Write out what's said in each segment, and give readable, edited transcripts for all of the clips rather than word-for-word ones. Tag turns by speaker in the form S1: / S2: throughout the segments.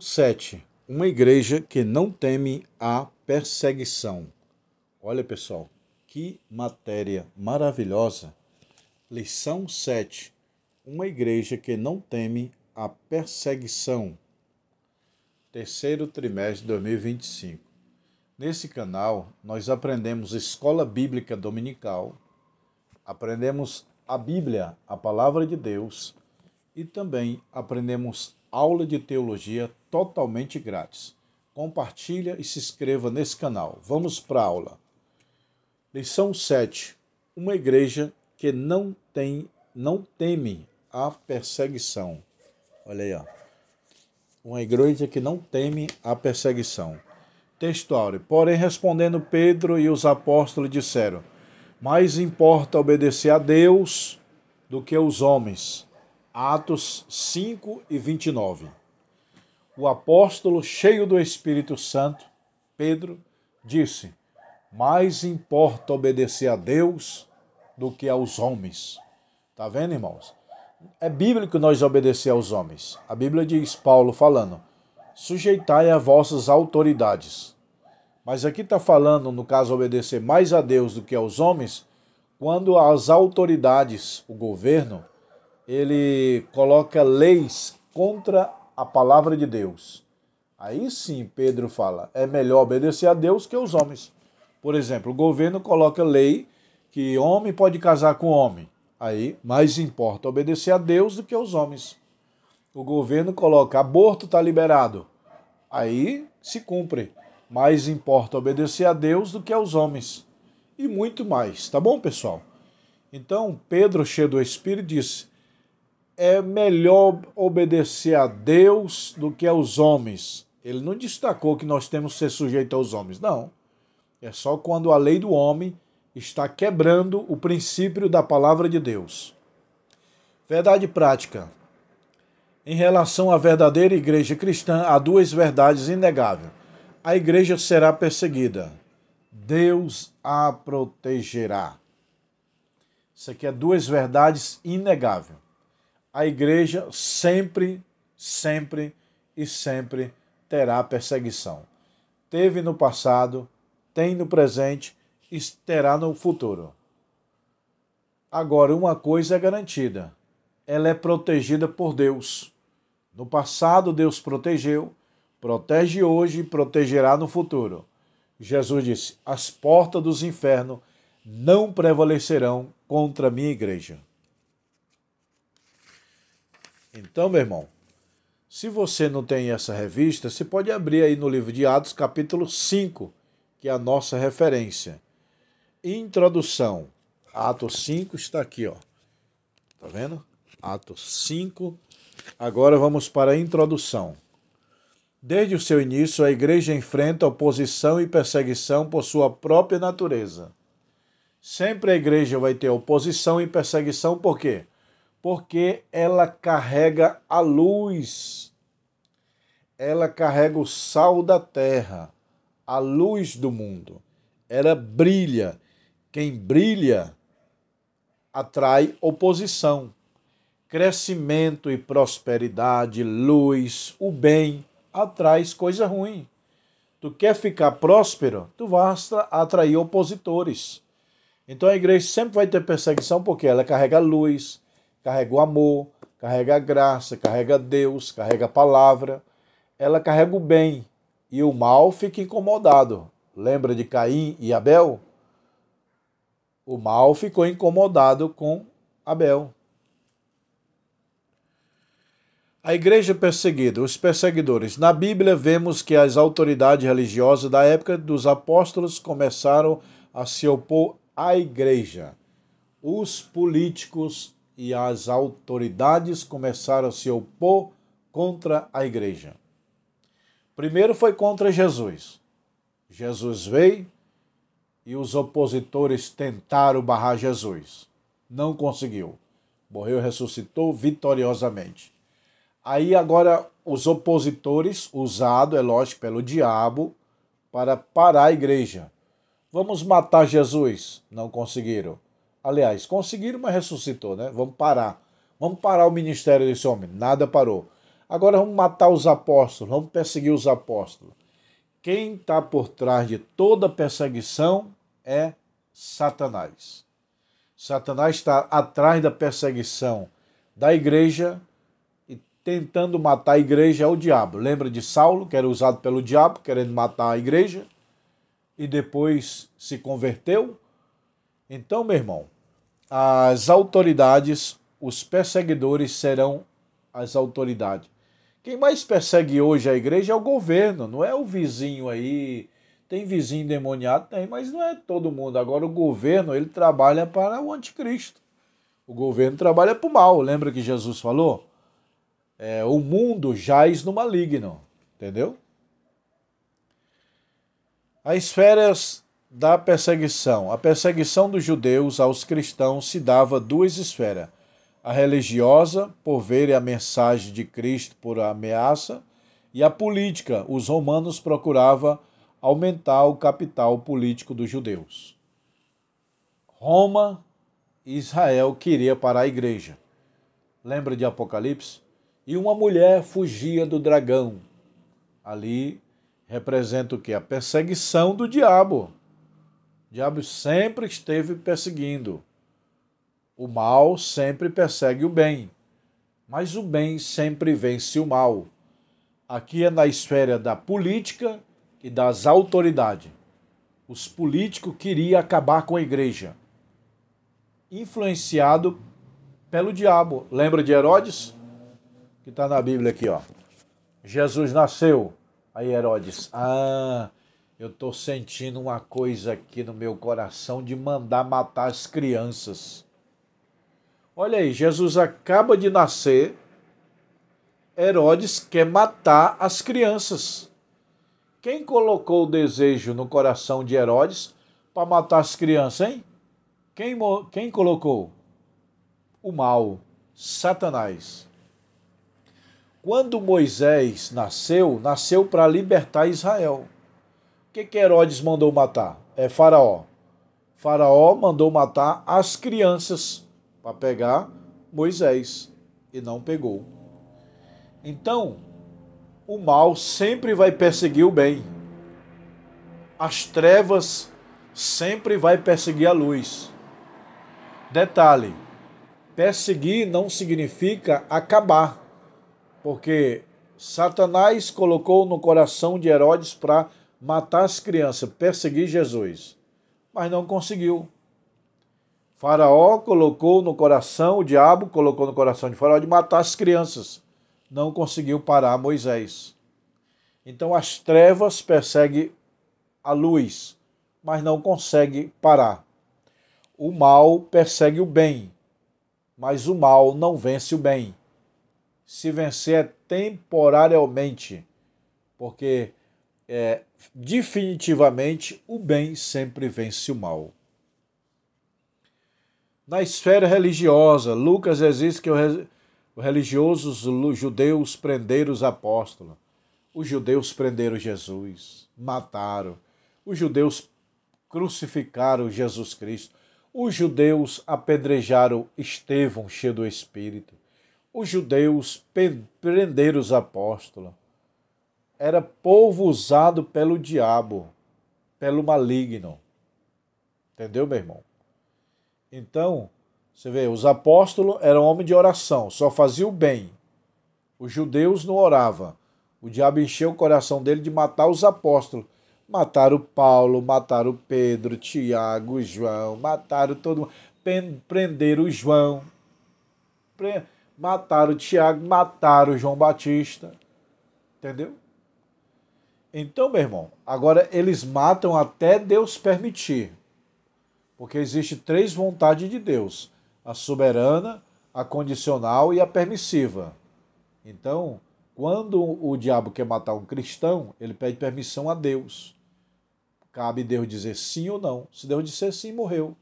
S1: 7. Uma igreja que não teme a perseguição. Olha, pessoal, que matéria maravilhosa. Lição 7. Uma igreja que não teme a perseguição. Terceiro trimestre de 2025. Nesse canal, nós aprendemos escola bíblica dominical, aprendemos a Bíblia, a palavra de Deus, e também aprendemos aula de teologia totalmente grátis. Compartilha e se inscreva nesse canal. Vamos para a aula. Lição 7. Uma igreja que não teme a perseguição. Olha aí, ó. Uma igreja que não teme a perseguição. Texto áureo. Porém, respondendo Pedro e os apóstolos disseram: mais importa obedecer a Deus do que os homens. Atos 5 e 29. O apóstolo, cheio do Espírito Santo, Pedro, disse: mais importa obedecer a Deus do que aos homens. Tá vendo, irmãos? É bíblico nós obedecer aos homens. A Bíblia diz, Paulo falando, sujeitai a vossas autoridades. Mas aqui está falando, no caso, obedecer mais a Deus do que aos homens, quando as autoridades, o governo, ele coloca leis contra a palavra de Deus. Aí sim, Pedro fala, é melhor obedecer a Deus que aos homens. Por exemplo, o governo coloca lei que homem pode casar com homem. Aí, mais importa obedecer a Deus do que aos homens. O governo coloca aborto está liberado. Aí se cumpre. Mais importa obedecer a Deus do que aos homens. E muito mais, tá bom, pessoal? Então, Pedro, cheio do Espírito, disse: é melhor obedecer a Deus do que aos homens. Ele não destacou que nós temos que ser sujeitos aos homens, não. É só quando a lei do homem está quebrando o princípio da palavra de Deus. Verdade prática. Em relação à verdadeira igreja cristã, há duas verdades inegáveis. A igreja será perseguida. Deus a protegerá. Isso aqui é duas verdades inegáveis. A igreja sempre e sempre terá perseguição. Teve no passado, tem no presente e terá no futuro. Agora, uma coisa é garantida. Ela é protegida por Deus. No passado, Deus protegeu, protege hoje e protegerá no futuro. Jesus disse: as portas dos infernos não prevalecerão contra a minha igreja. Então, meu irmão, se você não tem essa revista, você pode abrir aí no livro de Atos, capítulo 5, que é a nossa referência. Introdução. Atos 5 está aqui, ó. Tá vendo? Atos 5. Agora vamos para a introdução. Desde o seu início, a igreja enfrenta oposição e perseguição por sua própria natureza. Sempre a igreja vai ter oposição e perseguição, por quê? Porque ela carrega a luz, ela carrega o sal da terra, a luz do mundo. Ela brilha. Quem brilha atrai oposição. Crescimento e prosperidade, luz, o bem, atrai coisa ruim. Tu quer ficar próspero, tu vai atrair opositores. Então a igreja sempre vai ter perseguição porque ela carrega a luz, carrega o amor, carrega a graça, carrega Deus, carrega a palavra. Ela carrega o bem e o mal fica incomodado. Lembra de Caim e Abel? O mal ficou incomodado com Abel. A igreja perseguida, os perseguidores. Na Bíblia vemos que as autoridades religiosas da época dos apóstolos começaram a se opor à igreja. Os políticos e as autoridades começaram a se opor contra a igreja. Primeiro foi contra Jesus. Jesus veio e os opositores tentaram barrar Jesus. Não conseguiu. Morreu e ressuscitou vitoriosamente. Aí agora os opositores, usados, é lógico, pelo diabo, para parar a igreja. Vamos matar Jesus. Não conseguiram. Aliás, conseguiram, mas ressuscitou, né? Vamos parar. Vamos parar o ministério desse homem. Nada parou. Agora vamos matar os apóstolos, vamos perseguir os apóstolos. Quem está por trás de toda perseguição é Satanás. Satanás está atrás da perseguição da igreja e tentando matar a igreja é o diabo. Lembra de Saulo, que era usado pelo diabo, querendo matar a igreja, e depois se converteu? Então, meu irmão, as autoridades, os perseguidores serão as autoridades. Quem mais persegue hoje a igreja é o governo, não é o vizinho aí. Tem vizinho endemoniado? Tem, mas não é todo mundo. Agora o governo, ele trabalha para o anticristo. O governo trabalha para o mal. Lembra que Jesus falou? O mundo jaz no maligno, entendeu? As esferas da perseguição. A perseguição dos judeus aos cristãos se dava duas esferas. A religiosa, por verem a mensagem de Cristo por ameaça, e a política, os romanos procuravam aumentar o capital político dos judeus. Roma e Israel queria parar a igreja. Lembra de Apocalipse? E uma mulher fugia do dragão. Ali representa o quê? A perseguição do diabo. O diabo sempre esteve perseguindo. O mal sempre persegue o bem, mas o bem sempre vence o mal. Aqui é na esfera da política e das autoridades. Os políticos queriam acabar com a igreja, influenciado pelo diabo. Lembra de Herodes? Que está na Bíblia aqui, ó. Jesus nasceu. Aí Herodes, eu estou sentindo uma coisa aqui no meu coração de mandar matar as crianças. Olha aí, Jesus acaba de nascer, Herodes quer matar as crianças. Quem colocou o desejo no coração de Herodes para matar as crianças, hein? Quem colocou? O mal, Satanás. Quando Moisés nasceu para libertar Israel. O que Herodes mandou matar? É Faraó. Faraó mandou matar as crianças para pegar Moisés e não pegou. Então, o mal sempre vai perseguir o bem. As trevas sempre vai perseguir a luz. Detalhe, perseguir não significa acabar, porque Satanás colocou no coração de Herodes para matar as crianças, perseguir Jesus, mas não conseguiu. Faraó colocou no coração, o diabo colocou no coração de Faraó de matar as crianças. Não conseguiu parar Moisés. Então as trevas perseguem a luz, mas não consegue parar. O mal persegue o bem, mas o mal não vence o bem. Se vencer é temporariamente, porque definitivamente o bem sempre vence o mal. Na esfera religiosa, Lucas existe que os religiosos judeus prenderam os apóstolos. Os judeus prenderam Jesus, mataram. Os judeus crucificaram Jesus Cristo. Os judeus apedrejaram Estevão, cheio do Espírito. Os judeus prenderam os apóstolos. Era povo usado pelo diabo, pelo maligno. Entendeu, meu irmão? Então, você vê, os apóstolos eram homens de oração, só faziam o bem. Os judeus não oravam. O diabo encheu o coração dele de matar os apóstolos. Mataram Paulo, mataram Pedro, Tiago, João, mataram todo mundo. Prenderam João, mataram Tiago, mataram João Batista. Entendeu? Então, meu irmão, agora eles matam até Deus permitir. Porque existe três vontades de Deus: a soberana, a condicional e a permissiva. Então, quando o diabo quer matar um cristão, ele pede permissão a Deus. Cabe Deus dizer sim ou não. Se Deus disser sim, morreu.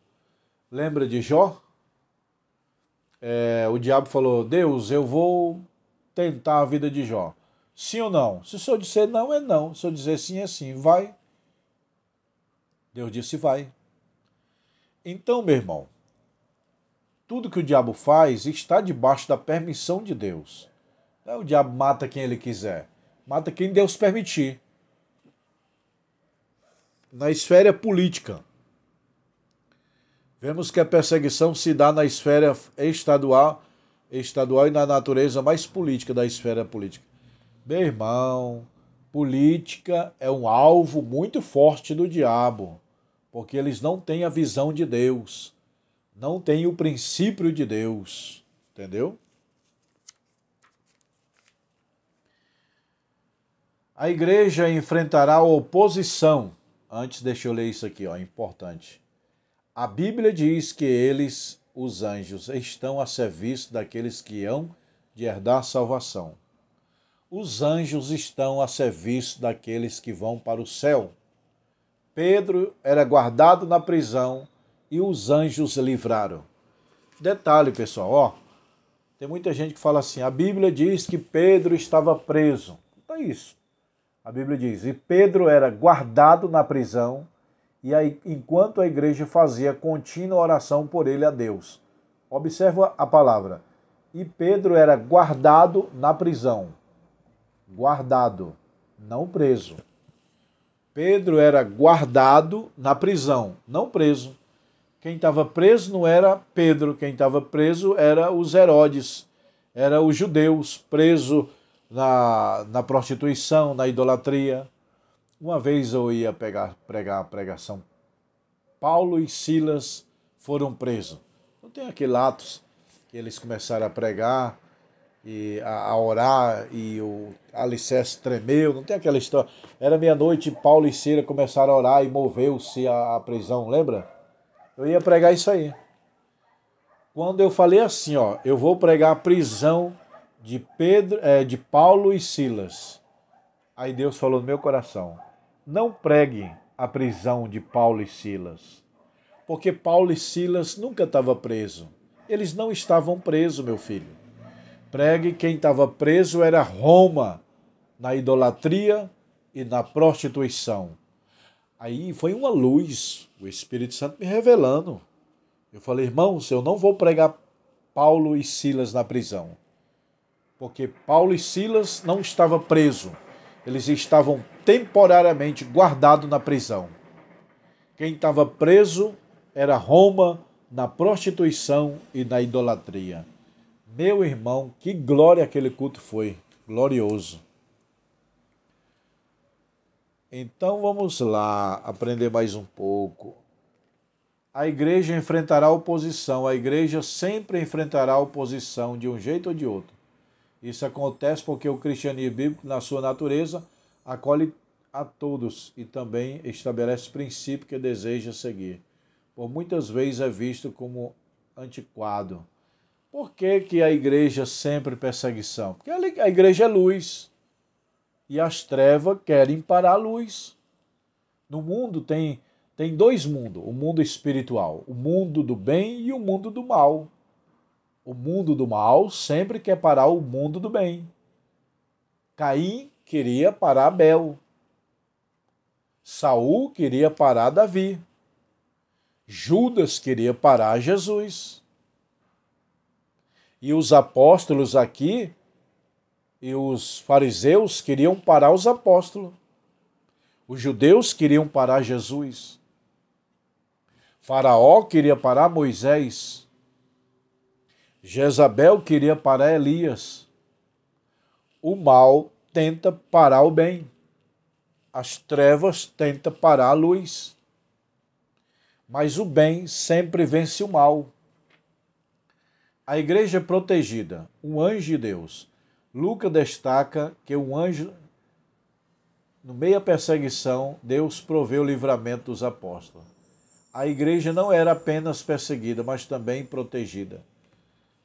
S1: Lembra de Jó? O diabo falou: Deus, eu vou tentar a vida de Jó. Sim ou não? Se o senhor disser não, é não. Se eu dizer sim, é sim. Vai. Deus disse vai. Então, meu irmão, tudo que o diabo faz está debaixo da permissão de Deus. O diabo mata quem ele quiser. Mata quem Deus permitir. Na esfera política, vemos que a perseguição se dá na esfera estadual e na natureza mais política da esfera política. Meu irmão, política é um alvo muito forte do diabo, porque eles não têm a visão de Deus, não têm o princípio de Deus, entendeu? A igreja enfrentará oposição. Antes, deixa eu ler isso aqui, ó, importante. A Bíblia diz que eles, os anjos, estão a serviço daqueles que hão de herdar a salvação. Os anjos estão a serviço daqueles que vão para o céu. Pedro era guardado na prisão e os anjos livraram. Detalhe, pessoal, ó, tem muita gente que fala assim, a Bíblia diz que Pedro estava preso. Não é isso. A Bíblia diz, e Pedro era guardado na prisão, e aí, enquanto a igreja fazia contínua oração por ele a Deus. Observa a palavra. E Pedro era guardado na prisão. Guardado, não preso. Pedro era guardado na prisão, não preso. Quem estava preso não era Pedro, quem estava preso era os Herodes, era os judeus presos na prostituição, na idolatria. Uma vez eu ia pregar a pregação. Paulo e Silas foram presos. Não tem aquele Atos que eles começaram a pregar e a orar e o alicerce tremeu. Não tem aquela história. Era meia-noite, Paulo e Silas começaram a orar e moveu-se a prisão, lembra? Eu ia pregar isso aí. Quando eu falei assim, ó, eu vou pregar a prisão de Paulo e Silas. Aí Deus falou no meu coração, não pregue a prisão de Paulo e Silas, porque Paulo e Silas nunca estavam presos. Eles não estavam presos, meu filho. Pregue quem estava preso era Roma, na idolatria e na prostituição. Aí foi uma luz, o Espírito Santo me revelando. Eu falei, irmãos, eu não vou pregar Paulo e Silas na prisão, porque Paulo e Silas não estavam presos. Eles estavam temporariamente guardados na prisão. Quem estava preso era Roma, na prostituição e na idolatria. Meu irmão, que glória aquele culto foi, glorioso. Então vamos lá, aprender mais um pouco. A igreja enfrentará oposição, a igreja sempre enfrentará oposição de um jeito ou de outro. Isso acontece porque o cristianismo bíblico, na sua natureza, acolhe a todos e também estabelece princípios que deseja seguir. Por muitas vezes é visto como antiquado. Por que a igreja sempre perseguição? Porque a igreja é luz e as trevas querem parar a luz. No mundo tem dois mundos, o mundo espiritual, o mundo do bem e o mundo do mal. O mundo do mal sempre quer parar o mundo do bem. Caim queria parar Abel. Saul queria parar Davi. Judas queria parar Jesus. E os apóstolos aqui, e os fariseus queriam parar os apóstolos. Os judeus queriam parar Jesus. Faraó queria parar Moisés. Jezabel queria parar Elias. O mal tenta parar o bem. As trevas tentam parar a luz. Mas o bem sempre vence o mal. A igreja é protegida, um anjo de Deus. Lucas destaca que um anjo, no meio da perseguição, Deus proveu o livramento dos apóstolos. A igreja não era apenas perseguida, mas também protegida.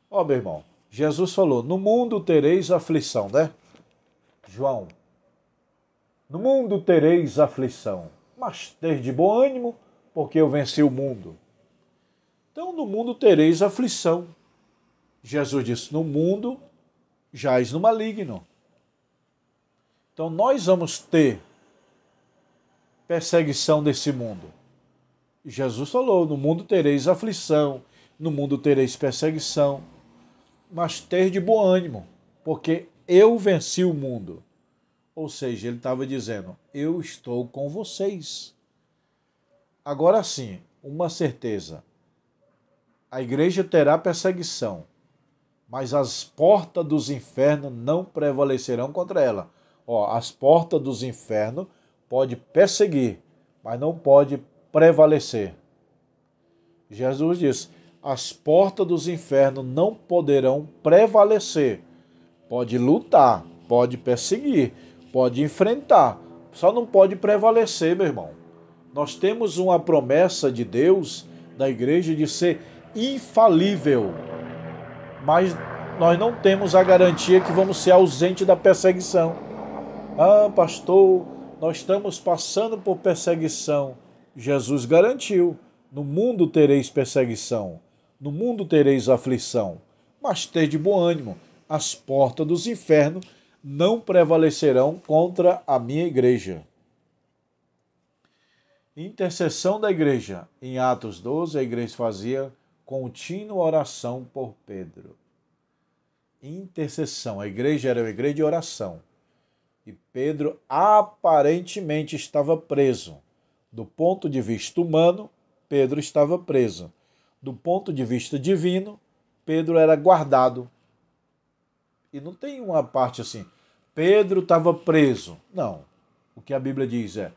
S1: Ó, meu irmão, Jesus falou, no mundo tereis aflição, né? João, no mundo tereis aflição, mas ter de bom ânimo, porque eu venci o mundo. Então, no mundo tereis aflição. Jesus disse, no mundo jaz no maligno. Então, nós vamos ter perseguição desse mundo. Jesus falou, no mundo tereis aflição, no mundo tereis perseguição, mas ter de bom ânimo, porque eu venci o mundo. Ou seja, ele estava dizendo, eu estou com vocês. Agora sim, uma certeza, a igreja terá perseguição, mas as portas dos infernos não prevalecerão contra ela. Ó, as portas dos infernos pode perseguir, mas não pode prevalecer. Jesus disse, as portas dos infernos não poderão prevalecer. Pode lutar, pode perseguir, pode enfrentar, só não pode prevalecer, meu irmão. Nós temos uma promessa de Deus, da igreja, de ser infalível, mas nós não temos a garantia que vamos ser ausentes da perseguição. Ah, pastor, nós estamos passando por perseguição. Jesus garantiu, no mundo tereis perseguição, no mundo tereis aflição, mas tede bom ânimo, as portas dos infernos não prevalecerão contra a minha igreja. Intercessão da igreja. Em Atos 12, a igreja fazia contínua oração por Pedro. Intercessão. A igreja era uma igreja de oração. E Pedro aparentemente estava preso. Do ponto de vista humano, Pedro estava preso. Do ponto de vista divino, Pedro era guardado. E não tem uma parte assim, Pedro estava preso. Não. O que a Bíblia diz é,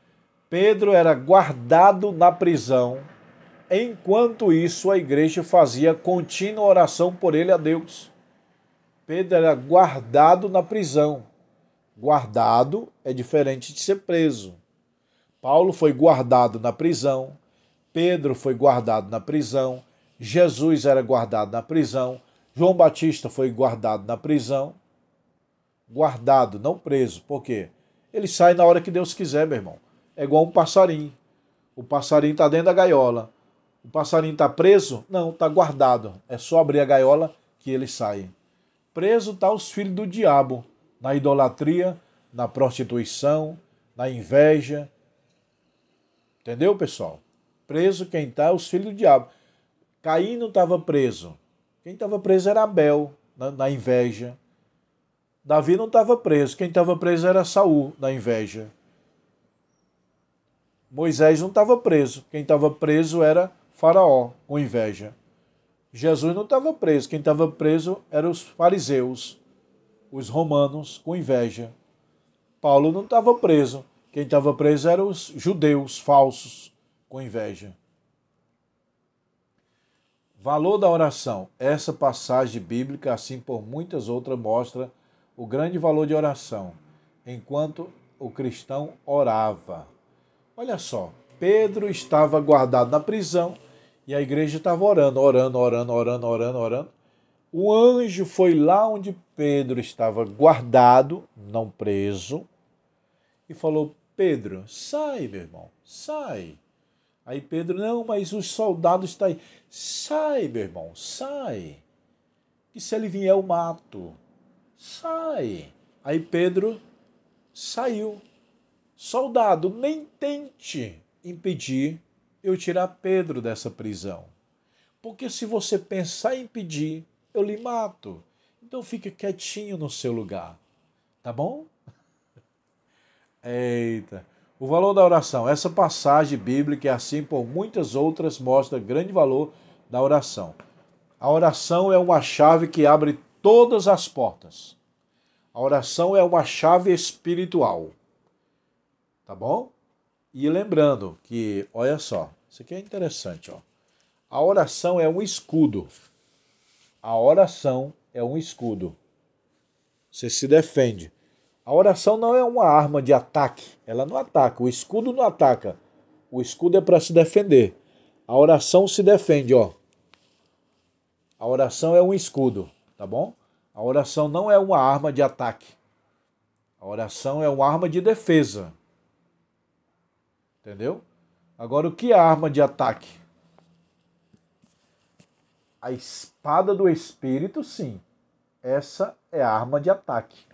S1: Pedro era guardado na prisão, enquanto isso a igreja fazia contínua oração por ele a Deus. Pedro era guardado na prisão. Guardado é diferente de ser preso. Paulo foi guardado na prisão, Pedro foi guardado na prisão, Jesus era guardado na prisão, João Batista foi guardado na prisão. Guardado, não preso. Por quê? Ele sai na hora que Deus quiser, meu irmão. É igual um passarinho. O passarinho está dentro da gaiola. O passarinho está preso? Não, está guardado. É só abrir a gaiola que ele sai. Preso está os filhos do diabo. Na idolatria, na prostituição, na inveja. Entendeu, pessoal? Preso quem está é os filhos do diabo. Caim não estava preso. Quem estava preso era Abel, na inveja. Davi não estava preso. Quem estava preso era Saul, na inveja. Moisés não estava preso. Quem estava preso era Faraó, com inveja. Jesus não estava preso. Quem estava preso eram os fariseus, os romanos, com inveja. Paulo não estava preso. Quem estava preso eram os judeus falsos, com inveja. Valor da oração. Essa passagem bíblica, assim por muitas outras, mostra o grande valor de oração, enquanto o cristão orava. Olha só, Pedro estava guardado na prisão e a igreja estava orando. O anjo foi lá onde Pedro estava guardado, não preso, e falou, Pedro, sai, meu irmão, sai. Aí Pedro, não, mas os soldados estão aí. Sai, meu irmão, sai. Que se ele vier eu mato. Sai. Aí Pedro saiu. Soldado, nem tente impedir eu tirar Pedro dessa prisão. Porque se você pensar em impedir, eu lhe mato. Então fique quietinho no seu lugar. Tá bom? Eita. O valor da oração. Essa passagem bíblica e assim por muitas outras mostra grande valor da oração. A oração é uma chave que abre todas as portas. A oração é uma chave espiritual. Tá bom? E lembrando que, olha só, isso aqui é interessante, ó. A oração é um escudo. A oração é um escudo. Você se defende. A oração não é uma arma de ataque. Ela não ataca. O escudo não ataca. O escudo é para se defender. A oração se defende, ó. A oração é um escudo, tá bom? A oração não é uma arma de ataque. A oração é uma arma de defesa. Entendeu? Agora, o que é arma de ataque? A espada do Espírito, sim. Essa é a arma de ataque.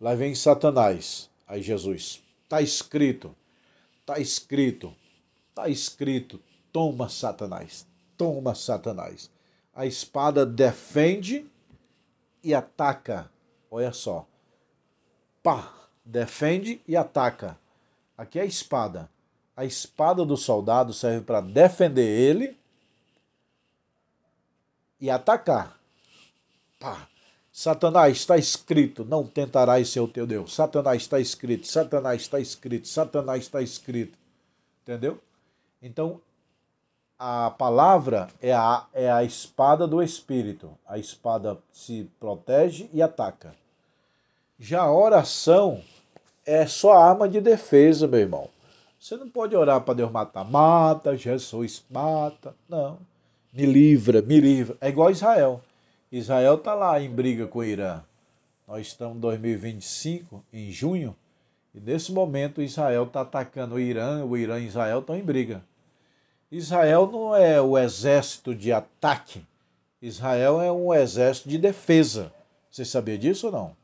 S1: Lá vem Satanás. Aí Jesus, tá escrito, tá escrito, tá escrito. Toma, Satanás, toma, Satanás. A espada defende e ataca. Olha só. Pá, defende e ataca. Aqui é a espada. A espada do soldado serve para defender ele e atacar. Pá. Satanás, está escrito, não tentarás ser o teu Deus. Satanás, está escrito, Satanás, está escrito, Satanás, está escrito. Entendeu? Então, a palavra é a espada do Espírito. A espada se protege e ataca. Já a oração é só arma de defesa, meu irmão. Você não pode orar para Deus matar. Mata, Jesus, mata. Não. Me livra, me livra. É igual Israel. Israel está lá em briga com o Irã. Nós estamos em 2025, em junho, e nesse momento Israel está atacando o Irã e Israel estão em briga. Israel não é o exército de ataque. Israel é um exército de defesa. Você sabia disso ou não?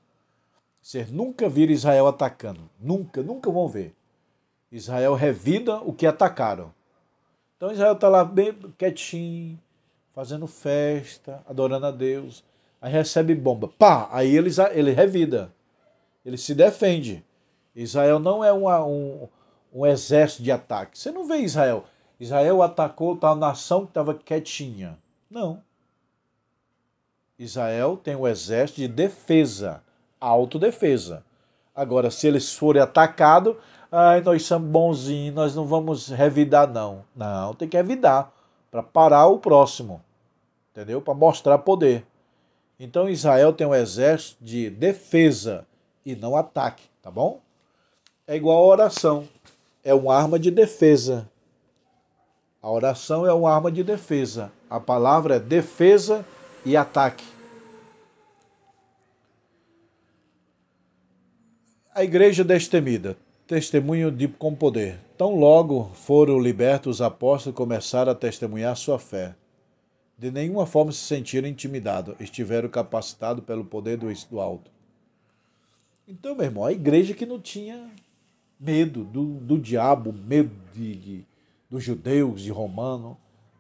S1: Vocês nunca viram Israel atacando. Nunca, nunca vão ver. Israel revida o que atacaram. Então Israel está lá bem quietinho, fazendo festa, adorando a Deus. Aí recebe bomba. Pá! Aí ele revida. Ele se defende. Israel não é um exército de ataque. Você não vê Israel. Israel atacou a nação que estava quietinha. Não. Israel tem um exército de defesa, autodefesa. Agora, se eles forem atacados, nós somos bonzinhos, nós não vamos revidar, não. Não, tem que revidar para parar o próximo. Entendeu? Para mostrar poder. Então, Israel tem um exército de defesa e não ataque, tá bom? É igual a oração. É uma arma de defesa. A oração é uma arma de defesa. A palavra é defesa e ataque. A igreja destemida, testemunho com poder. Tão logo foram libertos, os apóstolos começaram a testemunhar sua fé. De nenhuma forma se sentiram intimidados, estiveram capacitados pelo poder do alto. Então, meu irmão, a igreja que não tinha medo do diabo, medo dos judeus, de romanos.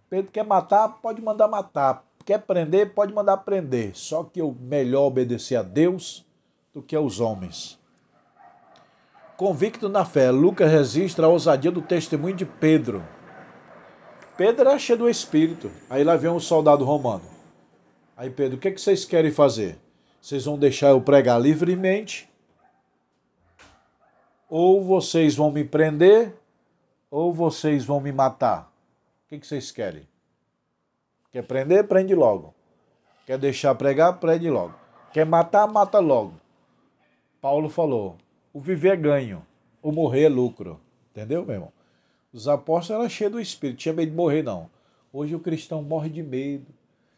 S1: Pedro quer matar, pode mandar matar. Quer prender, pode mandar prender. Só que o melhor obedecer a Deus do que aos homens. Convicto na fé, Lucas registra a ousadia do testemunho de Pedro. Pedro era cheio do Espírito. Aí lá vem um soldado romano. Aí Pedro, o que vocês querem fazer? Vocês vão deixar eu pregar livremente? Ou vocês vão me prender? Ou vocês vão me matar? O que vocês querem? Quer prender? Prende logo. Quer deixar pregar? Prende logo. Quer matar? Mata logo. Paulo falou, o viver é ganho, o morrer é lucro. Entendeu, meu irmão? Os apóstolos eram cheios do Espírito, tinha medo de morrer, não. Hoje o cristão morre de medo.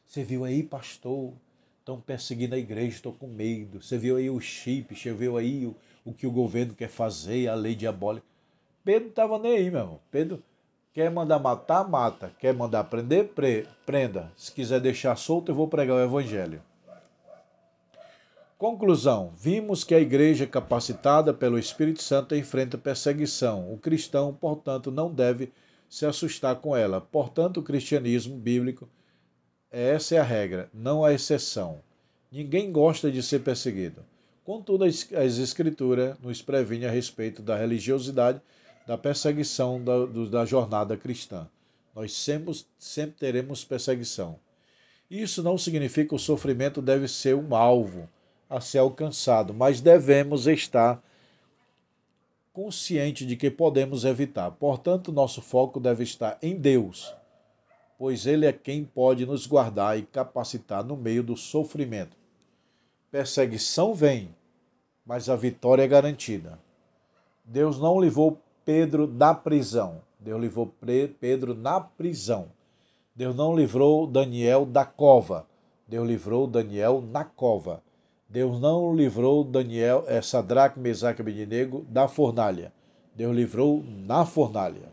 S1: Você viu aí, pastor? Estão perseguindo a igreja, estou com medo. Você viu aí o chip, você viu aí o que o governo quer fazer, a lei diabólica. Pedro não estava nem aí, meu irmão. Pedro quer mandar matar, mata. Quer mandar prender, prenda. Se quiser deixar solto, eu vou pregar o evangelho. Conclusão. Vimos que a igreja capacitada pelo Espírito Santo enfrenta perseguição. O cristão, portanto, não deve se assustar com ela. Portanto, o cristianismo bíblico, essa é a regra, não a exceção. Ninguém gosta de ser perseguido. Contudo, as Escrituras nos previnem a respeito da religiosidade, da perseguição da jornada cristã. Nós sempre teremos perseguição. Isso não significa que o sofrimento deve ser um alvo a ser alcançado, mas devemos estar conscientes de que podemos evitar. Portanto, nosso foco deve estar em Deus, pois Ele é quem pode nos guardar e capacitar no meio do sofrimento. Perseguição vem, mas a vitória é garantida. Deus não livrou Pedro da prisão. Deus livrou Pedro na prisão. Deus não livrou Daniel da cova. Deus livrou Daniel na cova. Deus não livrou Daniel, Sadraque, Mesaque e Abednego da fornalha. Deus livrou na fornalha.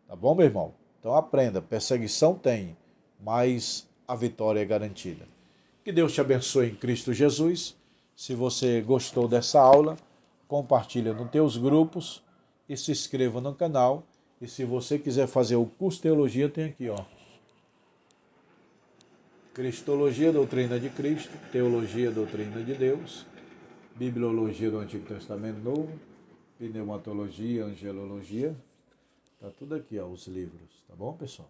S1: Tá bom, meu irmão? Então aprenda, perseguição tem, mas a vitória é garantida. Que Deus te abençoe em Cristo Jesus. Se você gostou dessa aula, compartilha nos teus grupos e se inscreva no canal. E se você quiser fazer o curso de teologia, tem aqui, ó. Cristologia, doutrina de Cristo, teologia, doutrina de Deus, bibliologia do Antigo Testamento Novo, pneumatologia, angelologia. Tá tudo aqui, ó, os livros, tá bom, pessoal?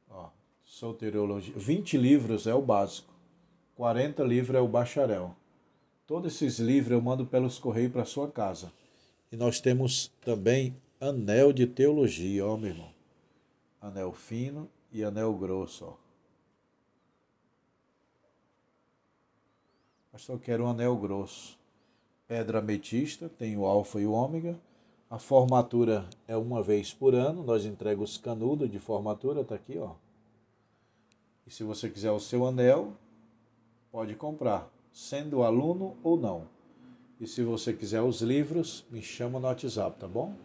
S1: Ó, soteriologia, 20 livros é o básico, 40 livros é o bacharel. Todos esses livros eu mando pelos correios para sua casa. E nós temos também anel de teologia, ó, meu irmão. Anel fino e anel grosso, ó. Mas só quero um anel grosso. Pedra ametista, tem o alfa e o ômega. A formatura é uma vez por ano. Nós entregamos os canudos de formatura, tá aqui, ó. E se você quiser o seu anel, pode comprar, sendo aluno ou não. E se você quiser os livros, me chama no WhatsApp, tá bom?